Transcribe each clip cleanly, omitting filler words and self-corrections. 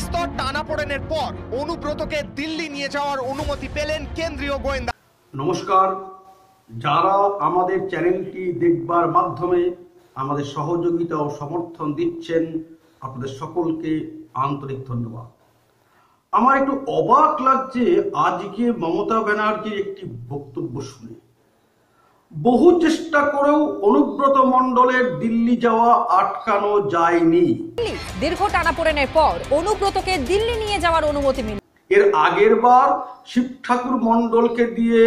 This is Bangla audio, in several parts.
বিস্তর টানাপোড়েনের পর অনুব্রতকে দিল্লি নিয়ে যাওয়ার অনুমতি পেলেন কেন্দ্রীয় গোয়েন্দা। নমস্কার, যারা আমাদের চ্যানেলটি দেখবার মাধ্যমে আমাদের সহযোগিতা ও সমর্থন দিচ্ছেন, আপনাদের সকলকে আন্তরিক ধন্যবাদ। আমার একটু অবাক লাগছে আজকে মমতা ব্যানার্জির একটি বক্তব্য শুনে। বহু চেষ্টা করেও অনুব্রত মণ্ডলের দিল্লি যাওয়া আটকানো যায়নি। দীর্ঘ টানাপোড়েনের পর অনুব্রতকে দিল্লি নিয়ে যাওয়ার অনুমতি মিলল। এর আগের বার শিব ঠাকুর মণ্ডলকে দিয়ে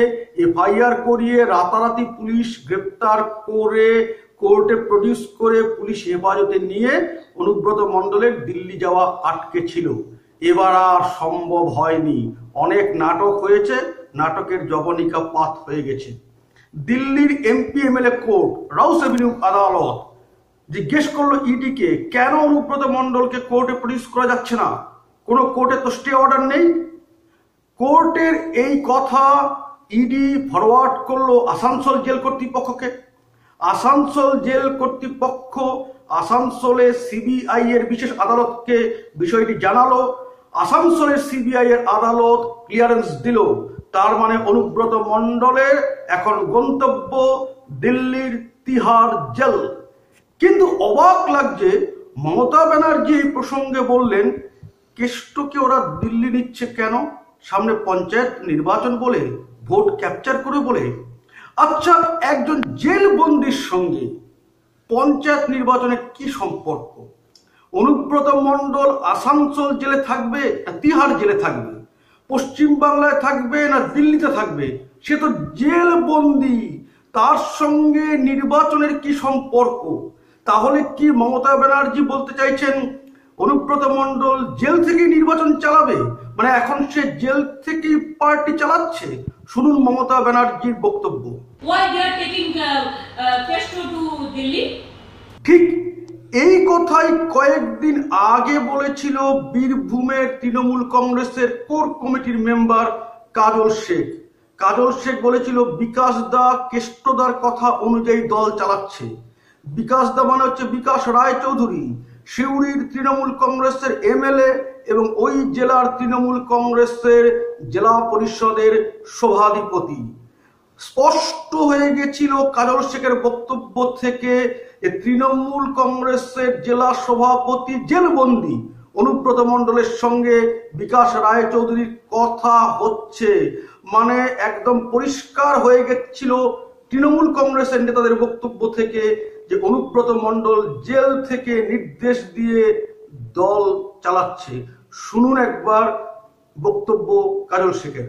এফআইআর করিয়ে রাতারাতি পুলিশ গ্রেপ্তার করে কোর্টে প্রডিউস করে পুলিশ হেফাজতে নিয়ে অনুব্রত মণ্ডলের দিল্লি যাওয়া আটকে ছিল। এবার আর সম্ভব হয়নি। অনেক নাটক হয়েছে, নাটকের জবনিকা পাত হয়ে গেছে। দিল্লির এমপি এমএলএ কোর্ট, রাউস এভিনিউ আদালত জিজ্ঞেস করলো ইডিকে, কেন অনুব্রত মণ্ডলকে কোর্টে প্রডিউস করা যাচ্ছে না? কোনো কোর্টে তো স্টে অর্ডার নেই। কোর্টের এই কথা ইডি ফরওয়ার্ড করলো আসানসোল জেল কর্তৃপক্ষকে। আসানসোল জেল কর্তৃপক্ষ আসানসোলে সিবিআই এর বিশেষ আদালতকে বিষয়টি জানালো। আসানসোলের সিবিআই এর আদালত ক্লিয়ারেন্স দিল। তার মানে অনুব্রত মণ্ডলের এখন গন্তব্য দিল্লির তিহার জেল। কিন্তু অবাক লাগছে, মমতা ব্যানার্জি এই প্রসঙ্গে বললেন, কেষ্টকে ওরা দিল্লি নিচ্ছে কেন? সামনে পঞ্চায়েত নির্বাচন বলে, ভোট ক্যাপচার করে বলে। আচ্ছা, একজন জেল বন্দির সঙ্গে পঞ্চায়েত নির্বাচনের কি সম্পর্ক? অনুব্রত মণ্ডল আসানসোল জেলে থাকবে না তিহার জেলে থাকবে? পশ্চিম বাংলায় থাকবে না দিল্লিতে থাকবে? সে তো জেল বন্দি, তার সঙ্গে নির্বাচনের কি সম্পর্ক? তাহলে কি মমতা ব্যানার্জি বলতে চাইছেন অনুব্রত মণ্ডল জেল থেকে নির্বাচন চালাবে? মানে এখন সে জেল থেকে পার্টি চালাচ্ছে? শুনুন মমতা ব্যানার্জির বক্তব্য। ঠিক এই কথাই কয়েকদিন আগে বলেছিল বীরভূমের তৃণমূল কংগ্রেসের কোর কমিটির মেম্বার কাজল শেখ। কাজল শেখ বলেছিল বিকাশ দা কেষ্টদার কথা অনুযায়ী দল চালাচ্ছে। বিকাশ দা মানে হচ্ছে বিকাশ রায় চৌধুরী, সিউড়ির তৃণমূল কংগ্রেসের এমএলএ এবং ওই জেলার তৃণমূল কংগ্রেসের জেলা পরিষদের সভাধিপতি। স্পষ্ট হয়ে গেছিল কাজল শেখের বক্তব্য থেকে তৃণমূল কংগ্রেসের জেলা সভাপতি জেলবন্দি অনুব্রত মণ্ডলের সঙ্গে বিকাশ রায় চৌধুরীর কথা হচ্ছে। মানে একদম পরিষ্কার হয়ে গেছিল তৃণমূল কংগ্রেসের নেতাদের বক্তব্য থেকে যে অনুব্রত মণ্ডল জেল থেকে নির্দেশ দিয়ে দল চালাচ্ছে। শুনুন একবার বক্তব্য কাজল শেখের।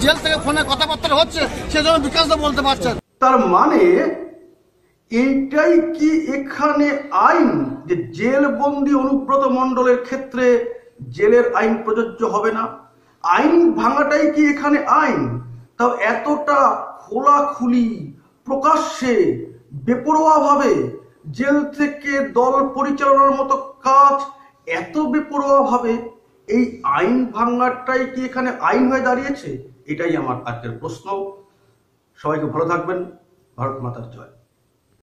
জেল থেকে ফোনে কথাবার্তা হচ্ছে, সেজন্য বিকাশ দা বলতে পারছেন। তার মানে এইটাই কি এখানে আইন যে জেল বন্দি অনুব্রত মণ্ডলের ক্ষেত্রে জেলের আইন প্রযোজ্য হবে না? আইন ভাঙাটাই কি এখানে আইন? তাও এতটা খোলাখুলি প্রকাশ্যে বেপরোয়া ভাবে জেল থেকে দল পরিচালনার মতো কাজ এত বেপরোয়া ভাবে এই আইন ভাঙাটাই কি এখানে আইন হয়ে দাঁড়িয়েছে? এটাই আমার আজকের প্রশ্ন। সবাইকে ভালো থাকবেন। ভারত মাতার জয়।